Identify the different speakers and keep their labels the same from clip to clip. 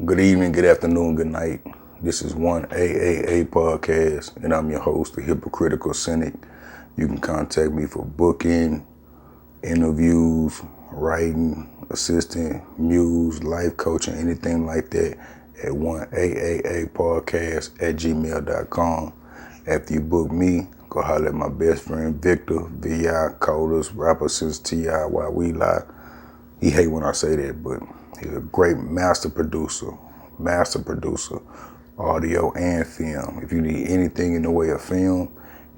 Speaker 1: Good evening, good afternoon, good night. This is one AAA podcast, and I'm your host, the Hypocritical Cynic. You can contact me for booking, interviews, writing, assisting, muse, life coaching, anything like that at one AAA podcast at gmail.com. After you book me, go holler at my best friend Victor, VI, coldest rapper since T.I. While we lie. He hate when I say that, but he's a great master producer, audio and film. If you need anything in the way of film,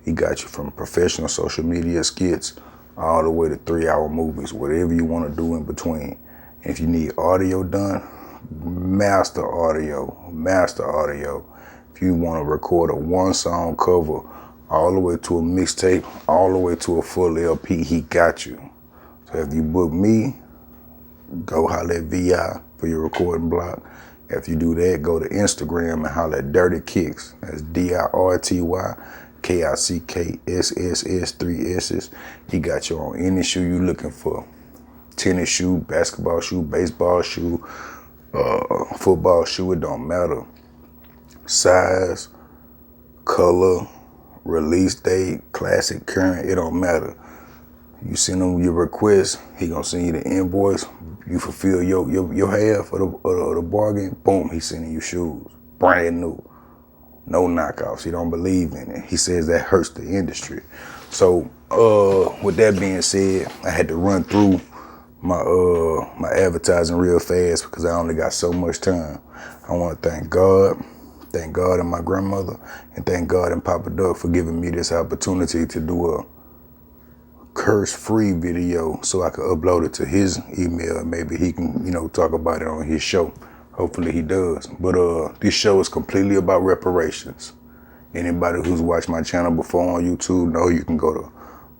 Speaker 1: he got you from professional social media skits all the way to 3-hour movies, whatever you want to do in between. And if you need audio done, master audio. If you want to record a one song cover all the way to a mixtape, all the way to a full LP, he got you. So if you book me, go holler at VI for your recording block. After you do that, go to Instagram and holler at Dirty Kicks. That's DIRTY-KICKSSS, 3 S's. He got you on any shoe you looking for. Tennis shoe, basketball shoe, baseball shoe, football shoe, it don't matter. Size, color, release date, classic, current, it don't matter. You send him your request, he gonna send you the invoice. You fulfill your half of the bargain, boom, he sending you shoes, brand new, no knockoffs. He don't believe in it. He says that hurts the industry. So with that being said, I had to run through my advertising real fast because I only got so much time. I want to thank God and my grandmother, and thank God and Papaduck for giving me this opportunity to do a curse-free video so I could upload it to his email and maybe he can, talk about it on his show. Hopefully he does. But this show is completely about reparations. Anybody who's watched my channel before on YouTube know you can go to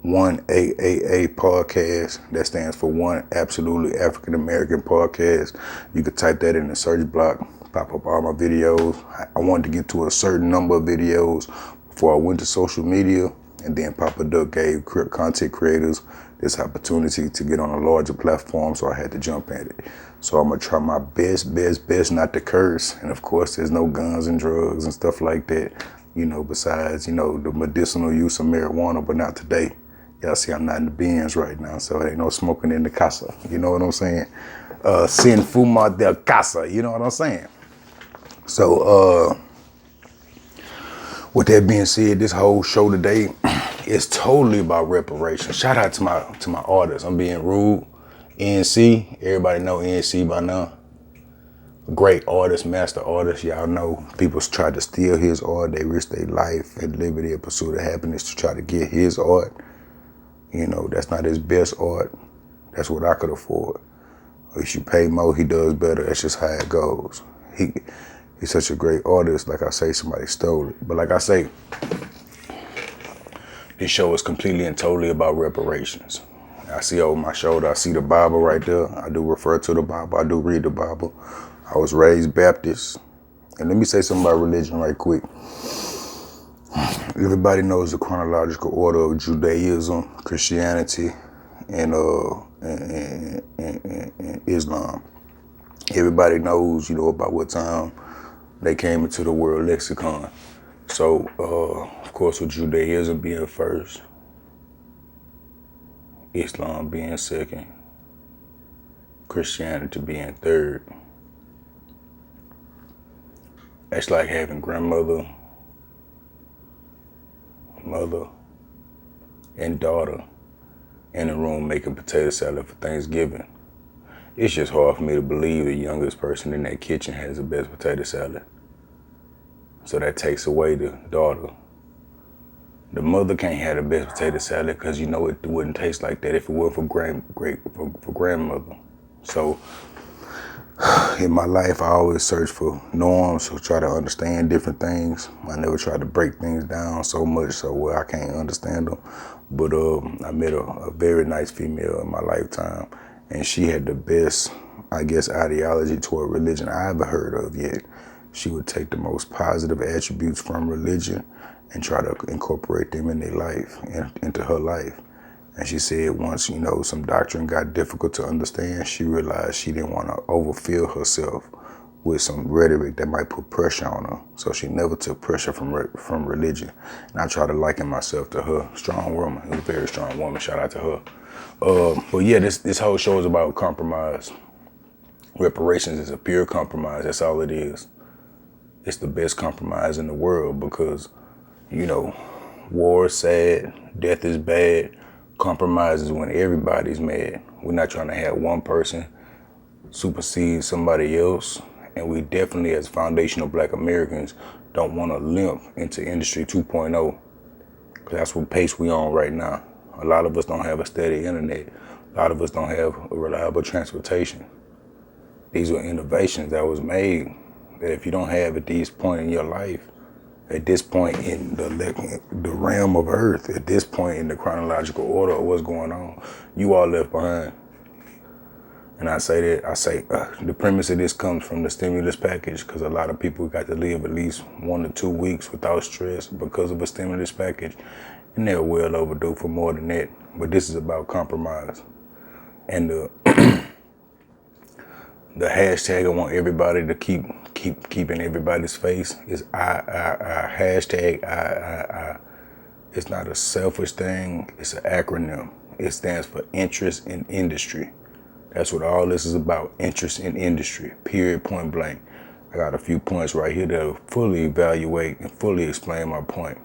Speaker 1: one AAA podcast. That stands for One Absolutely African American Podcast. You could type that in the search block, pop up all my videos. I wanted to get to a certain number of videos before I went to social media. And then Papaduck gave content creators this opportunity to get on a larger platform, so I had to jump at it. So I'm gonna try my best not to curse. And of course, there's no guns and drugs and stuff like that, besides, the medicinal use of marijuana, but not today. Y'all see I'm not in the bins right now, so it ain't no smoking in the casa. You know what I'm saying? Sin fuma del casa, you know what I'm saying? So, with that being said, this whole show today is totally about reparations. Shout out to my artists. I'm being rude. NC, everybody know NC by now. Great artist, master artist. Y'all know people tried to steal his art. They risked their life and liberty and pursuit of happiness to try to get his art. That's not his best art. That's what I could afford. If you pay more, he does better. That's just how it goes. He's such a great artist. Like I say, somebody stole it. But like I say, this show is completely and totally about reparations. I see over my shoulder, I see the Bible right there. I do refer to the Bible. I do read the Bible. I was raised Baptist. And let me say something about religion right quick. Everybody knows the chronological order of Judaism, Christianity, and Islam. Everybody knows, about what time they came into the world lexicon. So, of course, with Judaism being first, Islam being second, Christianity being third. That's like having grandmother, mother, and daughter in the room making potato salad for Thanksgiving. It's just hard for me to believe the youngest person in that kitchen has the best potato salad. So that takes away the daughter. The mother can't have the best potato salad because it wouldn't taste like that if it weren't for grandmother. So in my life, I always search for norms to try to understand different things. I never try to break things down so much so where I can't understand them. But I met a very nice female in my lifetime, and she had the best, ideology toward religion I ever heard of yet. She would take the most positive attributes from religion and try to incorporate them in their life, into her life. And she said once, some doctrine got difficult to understand, she realized she didn't want to overfill herself with some rhetoric that might put pressure on her. So she never took pressure from religion. And I try to liken myself to her. Strong woman, a very strong woman. Shout out to her. But yeah, this whole show is about compromise. Reparations is a pure compromise. That's all it is. It's the best compromise in the world because, you know, war is sad, death is bad. Compromise is when everybody's mad. We're not trying to have one person supersede somebody else. And we definitely, as foundational Black Americans, don't want to limp into Industry 2.0. That's what pace we on right now. A lot of us don't have a steady internet. A lot of us don't have a reliable transportation. These were innovations that was made that if you don't have at this point in your life, at this point in the realm of Earth, at this point in the chronological order of what's going on, you are left behind. And I say the premise of this comes from the stimulus package, because a lot of people got to live at least 1 to 2 weeks without stress because of a stimulus package. And they're well overdue for more than that. But this is about compromise. And the hashtag I want everybody to keep in everybody's face is I. Hashtag I. It's not a selfish thing, it's an acronym. It stands for interest in industry. That's what all this is about, interest in industry, period, point blank. I got a few points right here that'll fully evaluate and fully explain my point.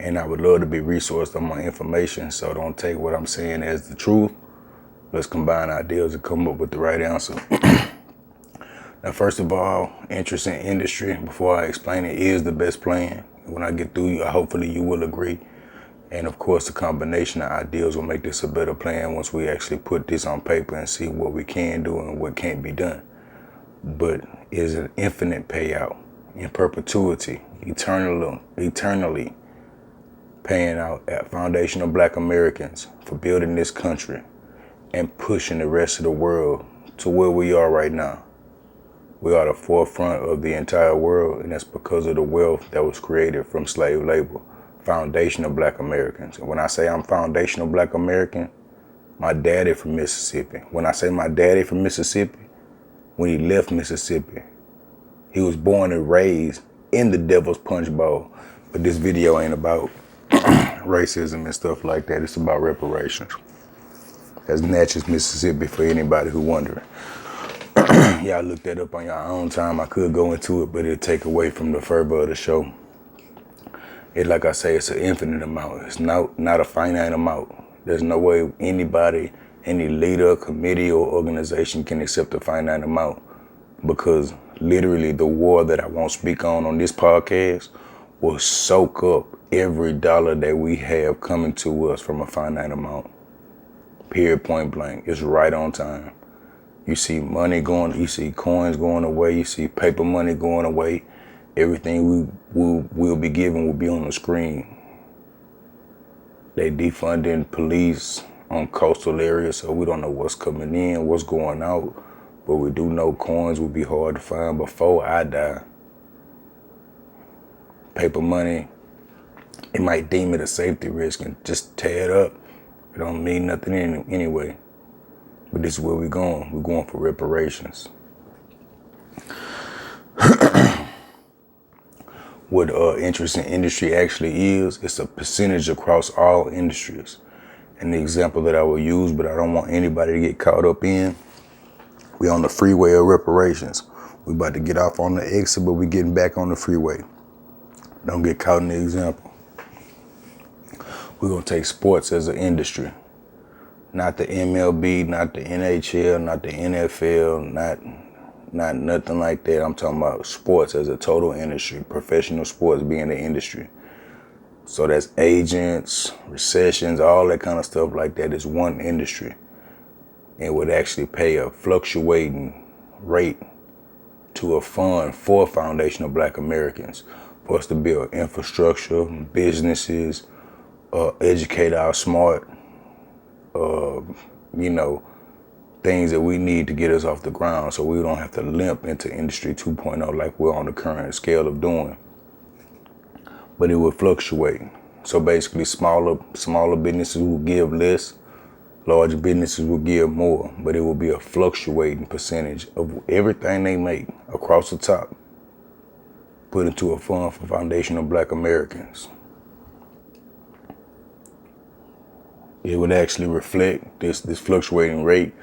Speaker 1: And I would love to be resourced on my information, so don't take what I'm saying as the truth. Let's combine ideas and come up with the right answer. Now, first of all, interest in industry, before I explain it, is the best plan. When I get through, hopefully you will agree. And of course, the combination of ideas will make this a better plan once we actually put this on paper and see what we can do and what can't be done. But it's an infinite payout in perpetuity, eternally paying out at foundational Black Americans for building this country and pushing the rest of the world to where we are right now. We are the forefront of the entire world, and that's because of the wealth that was created from slave labor. Foundational Black Americans. And when I say I'm foundational Black American, my daddy from Mississippi. When I say my daddy from Mississippi, when he left Mississippi, he was born and raised in the Devil's Punch Bowl. But this video ain't about racism and stuff like that. It's about reparations. That's Natchez, Mississippi, for anybody who wondering. Y'all look that up on your own time. I could go into it, but it'll take away from the fervor of the show. Like I say, it's an infinite amount. It's not a finite amount. There's no way anybody, any leader, committee, or organization can accept a finite amount, because literally the war that I won't speak on this podcast will soak up every dollar that we have coming to us from a finite amount. Period, point blank. It's right on time. You see money going, you see coins going away, you see paper money going away. Everything we'll be given will be on the screen. They defunding police on coastal areas, so we don't know what's coming in, what's going out. But we do know coins will be hard to find before I die. Paper money, it might deem it a safety risk and just tear it up. It don't mean nothing anyway. But this is where we're going. We're going for reparations. What interest in industry actually is, it's a percentage across all industries. And the example that I will use, but I don't want anybody to get caught up in, we on the freeway of reparations. We about to get off on the exit, but we getting back on the freeway. Don't get caught in the example. We're gonna take sports as an industry. Not the MLB, not the NHL, not the NFL, not nothing like that. I'm talking about sports as a total industry, professional sports being the industry. So that's agents, recessions, all that kind of stuff like that is one industry. It would actually pay a fluctuating rate to a fund for foundational Black Americans for us to build infrastructure, businesses, educate our smart, things that we need to get us off the ground so we don't have to limp into Industry 2.0 like we're on the current scale of doing. But it would fluctuate. So basically smaller businesses will give less, larger businesses will give more, but it will be a fluctuating percentage of everything they make across across the top, put into a fund for foundational Black Americans. It would actually reflect, this fluctuating rate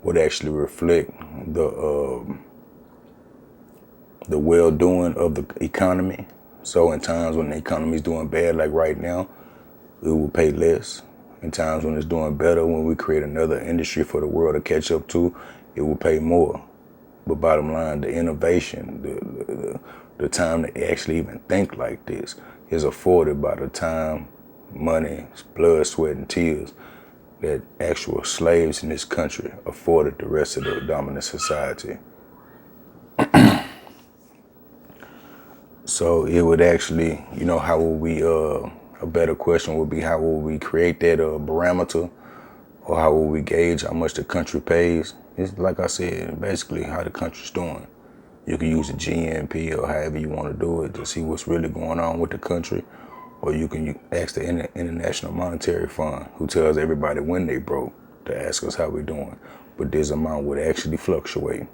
Speaker 1: would actually reflect the well-doing of the economy. So in times when the economy is doing bad, like right now, it will pay less. In times when it's doing better, when we create another industry for the world to catch up to, it will pay more. But bottom line, the innovation, the time to actually even think like this is afforded by the time, money, blood, sweat, and tears that actual slaves in this country afforded the rest of the dominant society. So it would actually, how would we, a better question would be, how would we create that barometer, or how would we gauge how much the country pays? It's like I said, basically how the country's doing. You can use the GNP or however you want to do it to see what's really going on with the country. Or you can ask the International Monetary Fund, who tells everybody when they broke, to ask us how we're doing. But this amount would actually fluctuate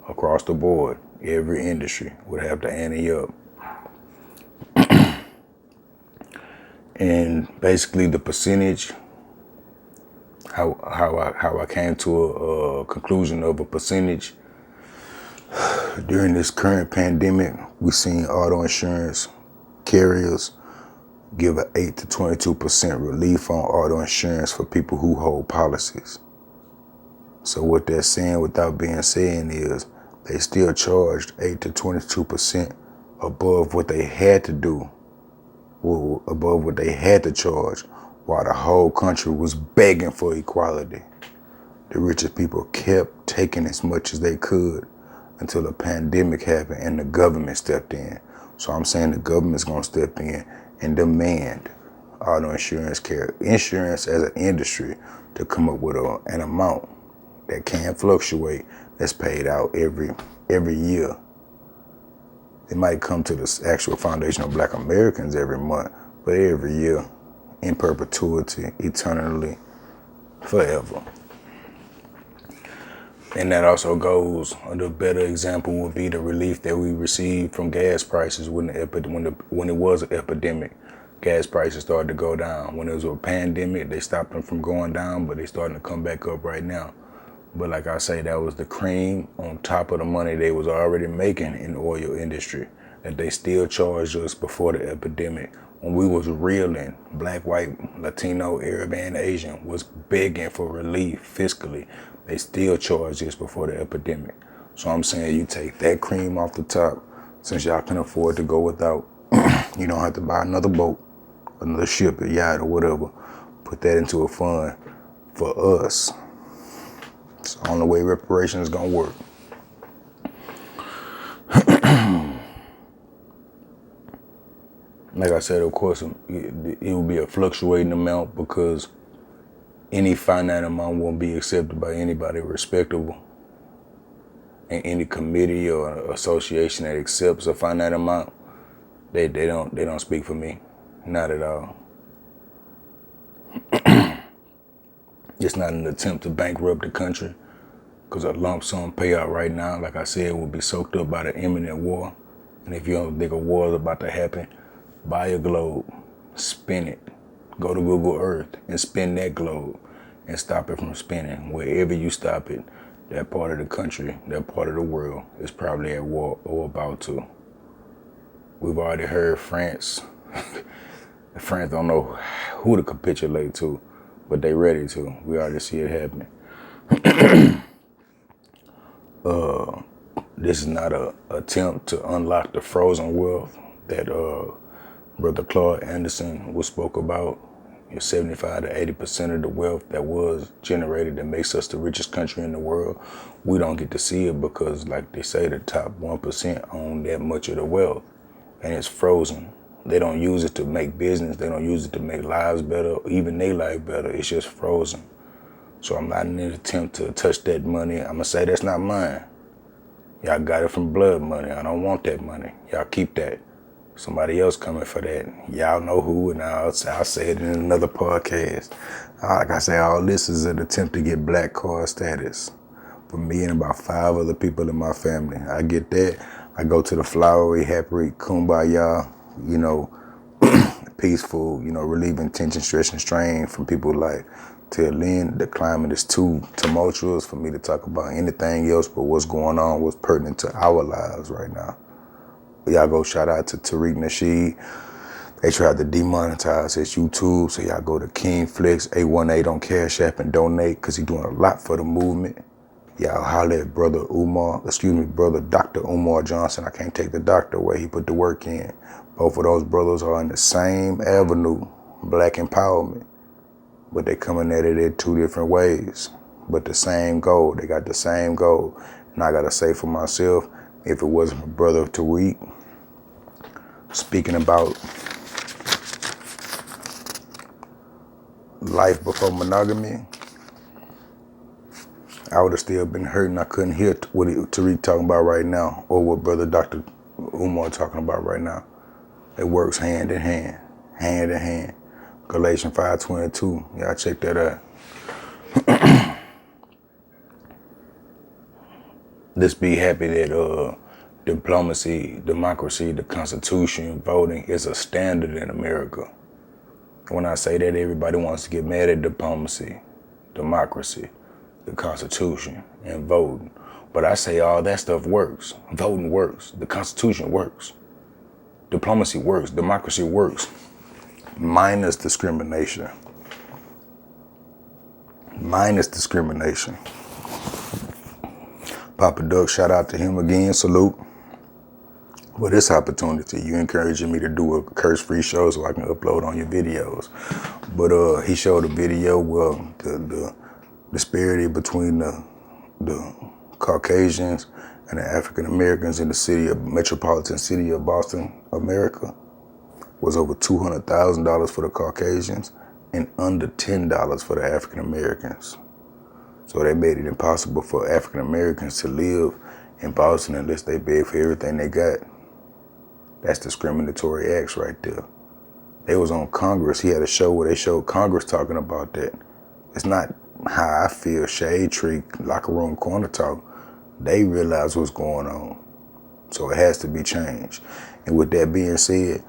Speaker 1: across the board. Every industry would have to ante up. And basically the percentage, how I came to a conclusion of a percentage, during this current pandemic, we've seen auto insurance carriers give an 8 to 22% relief on auto insurance for people who hold policies. So what they're saying without being said is they still charged 8 to 22% above what they had to do, or above what they had to charge, while the whole country was begging for equality. The richest people kept taking as much as they could until the pandemic happened and the government stepped in. So I'm saying the government's gonna step in and demand auto insurance insurance as an industry to come up with an amount that can fluctuate, that's paid out every year. It might come to the actual foundation of Black Americans every month, but every year, in perpetuity, eternally, forever. And that also goes, the better example would be the relief that we received from gas prices when it was an epidemic. Gas prices started to go down. When it was a pandemic, they stopped them from going down, but they're starting to come back up right now. But like I say, that was the cream on top of the money they was already making in the oil industry that they still charged us before the epidemic. When we was reeling, Black, white, Latino, Arab, and Asian was begging for relief fiscally. They still charged us before the epidemic. So I'm saying you take that cream off the top, since y'all can afford to go without, you don't have to buy another boat, another ship, a yacht, or whatever. Put that into a fund for us. It's the only way reparations is gonna work. Like I said, of course, it will be a fluctuating amount because any finite amount won't be accepted by anybody respectable. And any committee or association that accepts a finite amount, they don't speak for me. Not at all. It's not an attempt to bankrupt the country, because a lump sum payout right now, like I said, will be soaked up by the imminent war. And if you don't think a war is about to happen, buy a globe, spin it, go to Google Earth and spin that globe and stop it from spinning. Wherever you stop it, that part of the country, that part of the world is probably at war or about to. We've already heard France. France don't know who to capitulate to, but they ready to. We already see it happening. This is not an attempt to unlock the frozen wealth that Brother Claude Anderson spoke about. 75 to 80% of the wealth that was generated that makes us the richest country in the world. We don't get to see it because, like they say, the top 1% own that much of the wealth, and it's frozen. They don't use it to make business. They don't use it to make lives better, even their life better. It's just frozen. So I'm not in an attempt to touch that money. I'm gonna say that's not mine. Y'all got it from blood money. I don't want that money. Y'all keep that. Somebody else coming for that. Y'all know who, and I'll say it in another podcast. Like I say, all this is an attempt to get black card status. for me and about 5 other people in my family. I get that. I go to the flowery, happy, kumbaya, you know, peaceful, you know, relieving tension, stress, and strain from people like, till then, the climate is too tumultuous for me to talk about anything else but what's going on, what's pertinent to our lives right now. Y'all go shout out to Tariq Nasheed. They tried to demonetize his YouTube, so y'all go to King Flex 818 on Cash App and donate, because he's doing a lot for the movement. Y'all holler at brother Dr. Umar Johnson. I can't take the doctor away. He put the work in. Both of those brothers are in the same avenue, black empowerment, but they coming at it in 2 different ways, but the same goal. They got the same goal. And I gotta say for myself, if it wasn't my brother Tariq speaking about life before monogamy, I would have still been hurting. I couldn't hear what Tariq talking about right now, or what brother Dr. Umar talking about right now. It works hand in hand, hand in hand. Galatians 5:22. Y'all check that out. Let's be happy that diplomacy, democracy, the Constitution, voting is a standard in America. When I say that, everybody wants to get mad at diplomacy, democracy, the Constitution, and voting. But I say all that stuff works. Voting works. The Constitution works. Diplomacy works. Democracy works. Minus discrimination. Minus discrimination. Papaduck, shout out to him again. Salute. For this opportunity, you encouraging me to do a curse-free show so I can upload on your videos. But he showed a video where the disparity between the Caucasians and the African Americans in the metropolitan city of Boston, America, was over $200,000 for the Caucasians and under $10 for the African Americans. So they made it impossible for African Americans to live in Boston unless they beg for everything they got. That's discriminatory acts right there. They was on Congress. He had a show where they showed Congress talking about that. It's not how I feel, shade tree, locker room corner talk. They realize what's going on. So it has to be changed. And with that being said,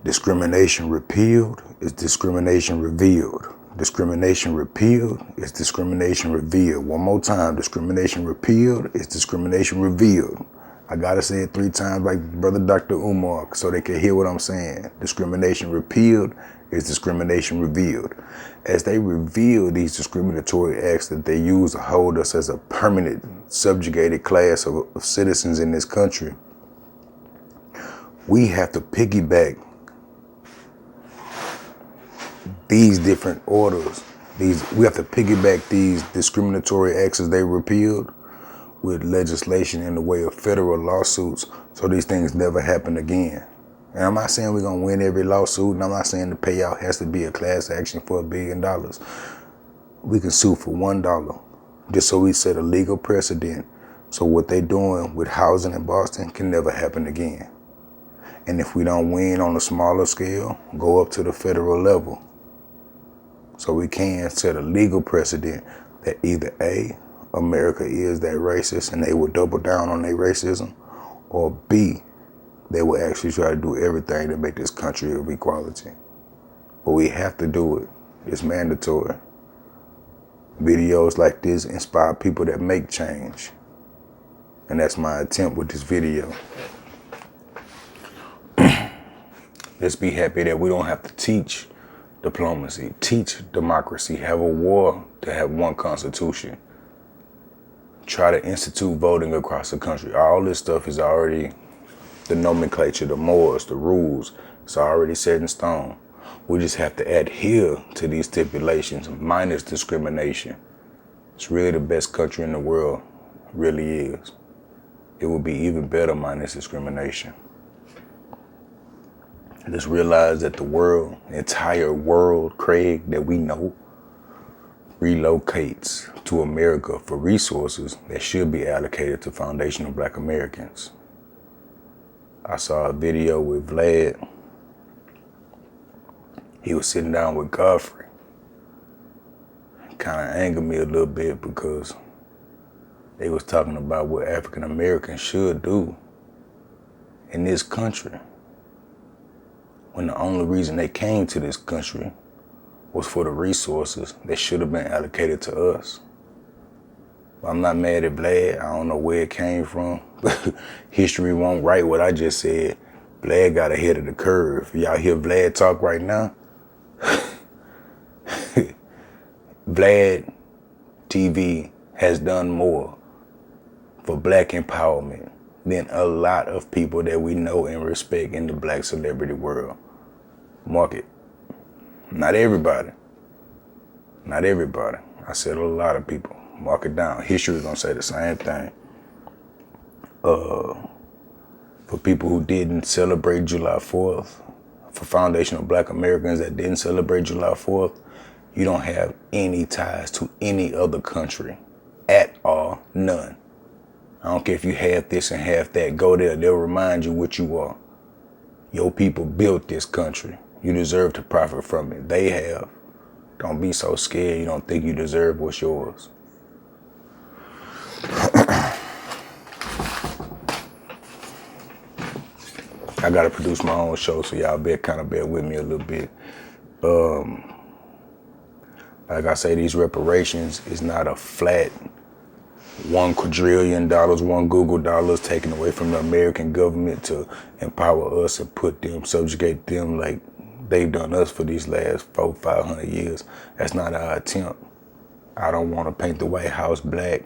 Speaker 1: discrimination repealed is discrimination revealed. Discrimination repealed is discrimination revealed. One more time, discrimination repealed is discrimination revealed. I gotta say it 3 times like brother Dr. Umar so they can hear what I'm saying. Discrimination repealed is discrimination revealed. As they reveal these discriminatory acts that they use to hold us as a permanent subjugated class of citizens in this country, we have to piggyback these different orders. We have to piggyback these discriminatory acts as they repealed with legislation in the way of federal lawsuits so these things never happen again. And I'm not saying we're gonna win every lawsuit, and I'm not saying the payout has to be a class action for $1 billion. We can sue for $1, just so we set a legal precedent. So what they doing with housing in Boston can never happen again. And if we don't win on a smaller scale, go up to the federal level. So we can set a legal precedent that either A, America is that racist and they will double down on their racism, or B, they will actually try to do everything to make this country of equality. But we have to do it. It's mandatory. Videos like this inspire people that make change. And that's my attempt with this video. Let's be happy that we don't have to teach diplomacy, teach democracy, have a war to have one constitution. Try to institute voting across the country. All this stuff is already the nomenclature, the mores, the rules. It's already set in stone. We just have to adhere to these stipulations minus discrimination. It's really the best country in the world. It really is. It would be even better minus discrimination. Just realize that the entire world, Craig, that we know, relocates to America for resources that should be allocated to foundational Black Americans. I saw a video with Vlad. He was sitting down with Godfrey. Kind of angered me a little bit because They was talking about what African Americans should do in this country, when the only reason they came to this country was for the resources that should have been allocated to us. I'm not mad at Vlad. I don't know where it came from. History won't write what I just said. Vlad got ahead of the curve. Y'all hear Vlad talk right now? Vlad TV has done more for black empowerment than a lot of people that we know and respect in the black celebrity world. Mark it. Not everybody. Not everybody. I said a lot of people. Mark it down. History is gonna say the same thing. For people who didn't celebrate July 4th, for foundational black Americans that didn't celebrate July 4th, you don't have any ties to any other country at all, none. I don't care if you have this and have that, go there, they'll remind you what you are. Your people built this country. You deserve to profit from it. They have. Don't be so scared you don't think you deserve what's yours. I gotta produce my own show, so y'all bear with me a little bit. Like I say, these reparations is not a flat $1 quadrillion, $1 Google dollars taken away from the American government to empower us and subjugate them like they've done us for these last 400-500 years. That's not our attempt. I don't want to paint the White House black.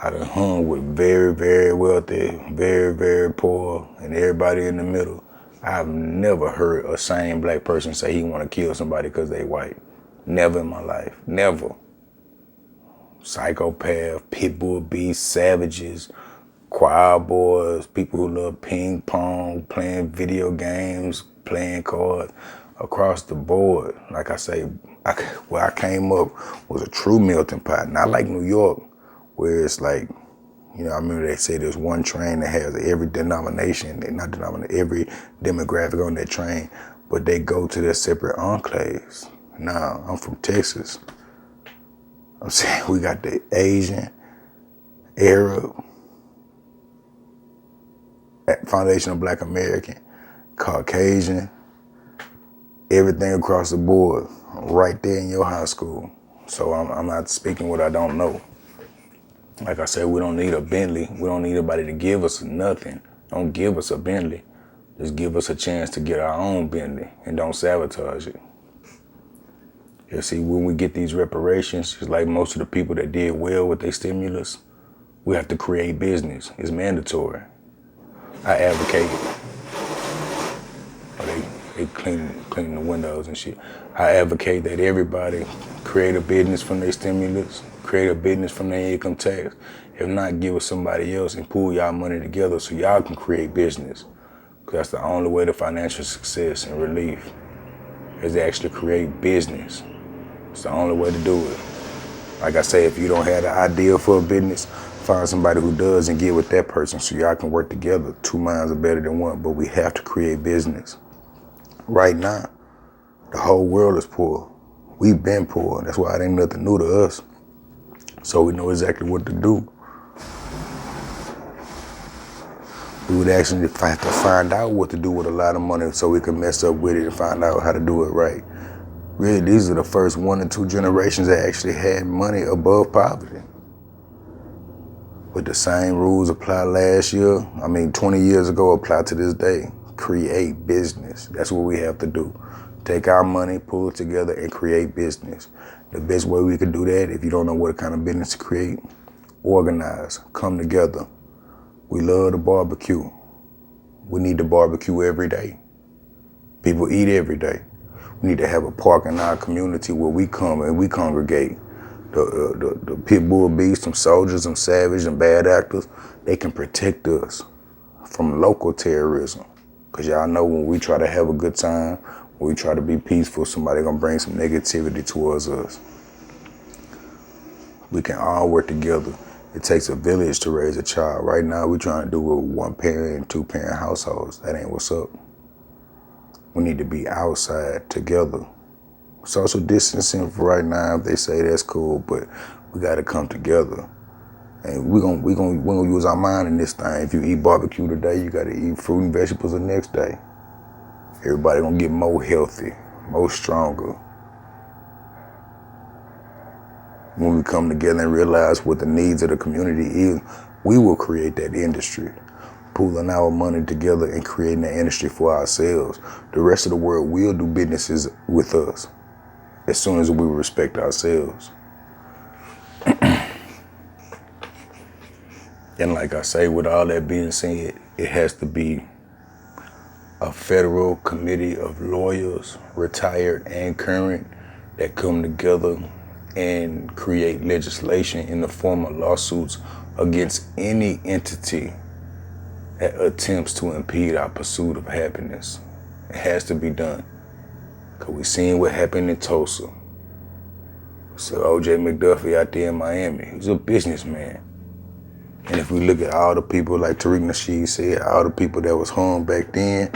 Speaker 1: I done hung with very, very wealthy, very, very poor, and everybody in the middle. I've never heard a sane black person say he want to kill somebody because they white. Never in my life. Never. Psychopath, pit bull beasts, savages, choir boys, people who love ping pong, playing video games, playing cards, across the board. Like I say, where I came up was a true melting pot. Not like New York, where it's like, you know, I remember they say there's one train that has every denomination, every demographic on that train, but they go to their separate enclaves. Now, I'm from Texas. I'm saying we got the Asian, Arab, foundational black American, Caucasian, everything across the board, right there in your high school. So I'm not speaking what I don't know. Like I said, we don't need a Bentley. We don't need anybody to give us nothing. Don't give us a Bentley. Just give us a chance to get our own Bentley and don't sabotage it. You see, when we get these reparations, just like most of the people that did well with their stimulus, we have to create business. It's mandatory. I advocate it. Oh, they clean the windows and shit. I advocate that everybody create a business from their stimulus, create a business from their income tax. If not, give it somebody else and pool y'all money together so y'all can create business. Because that's the only way to financial success and relief, is to actually create business. It's the only way to do it. Like I say, if you don't have the idea for a business, find somebody who does and get with that person so y'all can work together. 2 minds are better than one, but we have to create business. Right now, the whole world is poor. We've been poor. That's why it ain't nothing new to us. So we know exactly what to do. We would actually have to find out what to do with a lot of money so we can mess up with it and find out how to do it right. Really, these are the first 1 or 2 generations that actually had money above poverty. But the same rules apply last year, 20 years ago, apply to this day. Create business. That's what we have to do. Take our money, pull it together, and create business. The best way we can do that, if you don't know what kind of business to create, organize, come together. We love the barbecue. We need to barbecue every day. People eat every day. We need to have a park in our community where we come and we congregate. The pit bull beasts, some soldiers, some savages, and bad actors, they can protect us from local terrorism. Because y'all know when we try to have a good time, when we try to be peaceful, somebody gonna bring some negativity towards us. We can all work together. It takes a village to raise a child. Right now, we're trying to do it with 1-parent and 2-parent households. That ain't what's up. We need to be outside together. Social distancing for right now, if they say that's cool, but we gotta come together. And we're gonna use our mind in this thing. If you eat barbecue today, you gotta eat fruit and vegetables the next day. Everybody gonna get more healthy, more stronger. When we come together and realize what the needs of the community is, we will create that industry. Pooling our money together and creating that industry for ourselves. The rest of the world will do businesses with us as soon as we respect ourselves. And like I say, with all that being said, it has to be a federal committee of lawyers, retired and current, that come together and create legislation in the form of lawsuits against any entity that attempts to impede our pursuit of happiness. It has to be done. Because we seen what happened in Tulsa. So O.J. McDuffie out there in Miami, he was a businessman. And if we look at all the people, like Tariq Nasheed said, all the people that was hung back then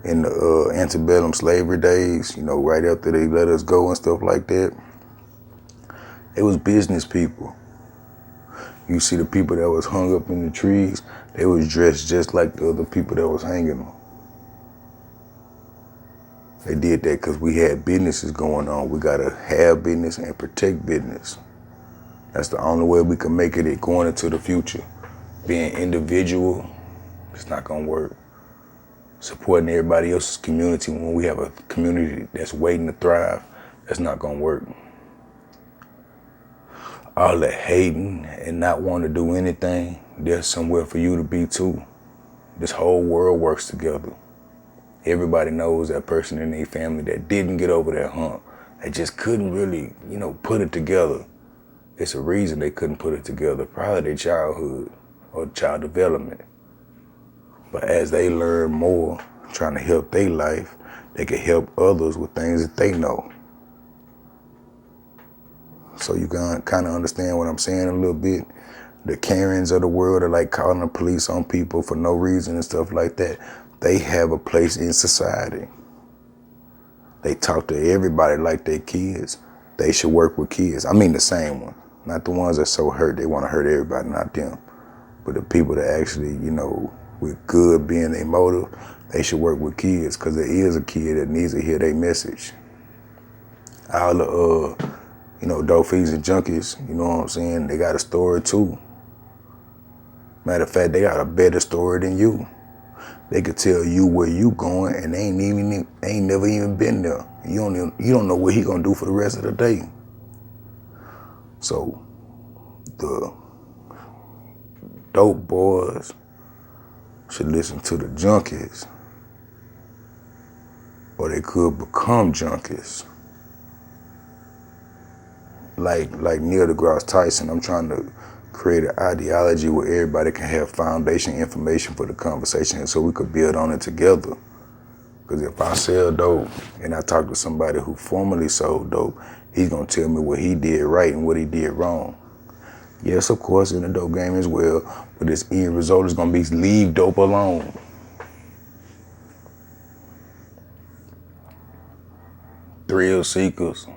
Speaker 1: in the antebellum slavery days, you know, right after they let us go and stuff like that, it was business people. You see the people that was hung up in the trees, they was dressed just like the other people that was hanging them. They did that because we had businesses going on. We gotta have business and protect business. That's the only way we can make it going into the future. Being individual, it's not gonna work. Supporting everybody else's community when we have a community that's waiting to thrive, that's not gonna work. All that hating and not wanting to do anything, there's somewhere for you to be too. This whole world works together. Everybody knows that person in their family that didn't get over that hump, that just couldn't really, put it together. It's a reason they couldn't put it together, probably their childhood or child development. But as they learn more, trying to help their life, they can help others with things that they know. So you can kind of understand what I'm saying a little bit. The Karens of the world are like calling the police on people for no reason and stuff like that. They have a place in society. They talk to everybody like they're kids. They should work with kids. I mean the same one. Not the ones that so hurt, they want to hurt everybody, not them. But the people that actually, with good being their motive, they should work with kids because there is a kid that needs to hear their message. All the, dope fiends and junkies, you know what I'm saying? They got a story too. Matter of fact, they got a better story than you. They could tell you where you going and they ain't never even been there. You don't know what he gonna do for the rest of the day. So the dope boys should listen to the junkies, or they could become junkies. Like Neil deGrasse Tyson, I'm trying to create an ideology where everybody can have foundation information for the conversation so we could build on it together. Because if I sell dope and I talk to somebody who formerly sold dope, he's gonna tell me what he did right and what he did wrong. Yes, of course, in the dope game as well, but his end result is gonna be leave dope alone. Thrill seekers,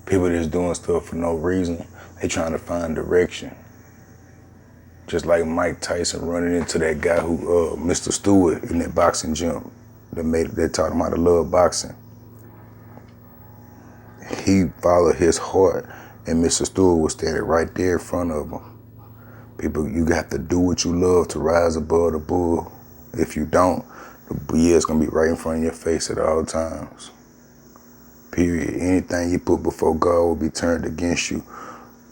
Speaker 1: people that's doing stuff for no reason, they trying to find direction. Just like Mike Tyson running into that guy who, Mr. Stewart in that boxing gym that taught him how to love boxing. He followed his heart and Mr. Stewart was standing right there in front of him. People, you have to do what you love to rise above the bull. If you don't, the year's gonna be right in front of your face at all times. Period. Anything you put before God will be turned against you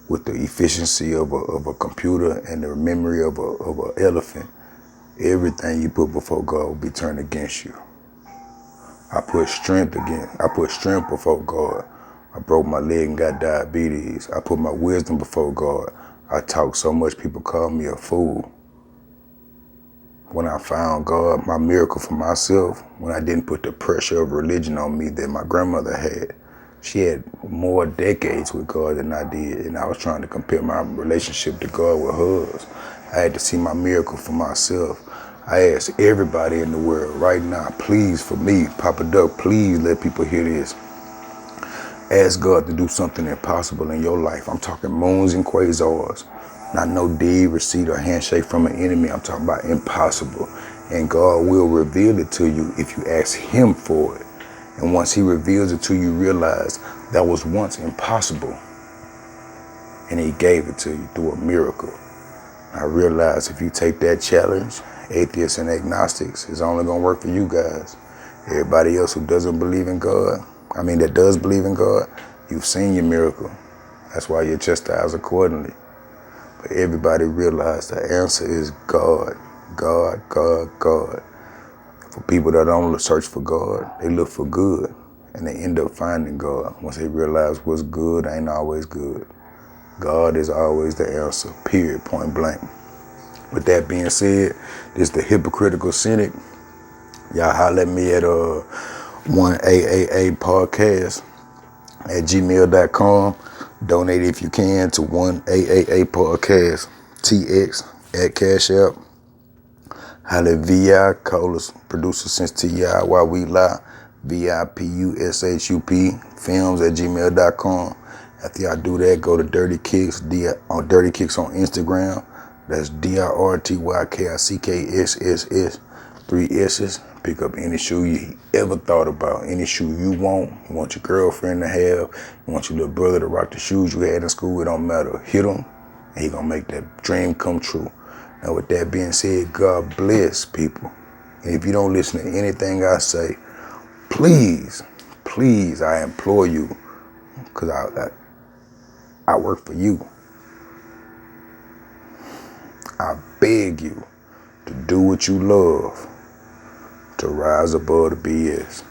Speaker 1: with the efficiency of a computer and the memory of an elephant. Everything you put before God will be turned against you. I put strength before God. I broke my leg and got diabetes. I put my wisdom before God. I talk so much people call me a fool. When I found God, my miracle for myself, when I didn't put the pressure of religion on me that my grandmother had. She had more decades with God than I did, and I was trying to compare my relationship to God with hers. I had to see my miracle for myself. I ask everybody in the world right now, please, for me, Papaduck, please let people hear this. Ask God to do something impossible in your life. I'm talking moons and quasars. Not no deed, receipt, or handshake from an enemy. I'm talking about impossible. And God will reveal it to you if you ask him for it. And once he reveals it to you, realize that was once impossible. And he gave it to you through a miracle. I realize if you take that challenge, atheists and agnostics, it's only going to work for you guys. Everybody else who doesn't believe in God, that does believe in God, you've seen your miracle. That's why you're chastised accordingly. But everybody realize the answer is God. God, God, God. For people that don't search for God, they look for good. And they end up finding God. Once they realize what's good ain't always good. God is always the answer, period, point blank. With that being said, this is the Hypocritical Cynic. Y'all holler at me at 1AAA podcast at gmail.com. Donate if you can to 1AAA podcast. TX at Cash App. Holla at VI, call us producer since TI while we lie. Vipushup films at gmail.com. After y'all do that, go to Dirty Kicks on Dirty Kicks on Instagram. That's DIRTYKICKSSS, 3 S's. Pick up any shoe you ever thought about, any shoe you want. You want your girlfriend to have, you want your little brother to rock the shoes you had in school, it don't matter. Hit him, and he gonna make that dream come true. Now with that being said, God bless people. And if you don't listen to anything I say, please, please, I implore you, because I work for you. I beg you to do what you love, to rise above the BS.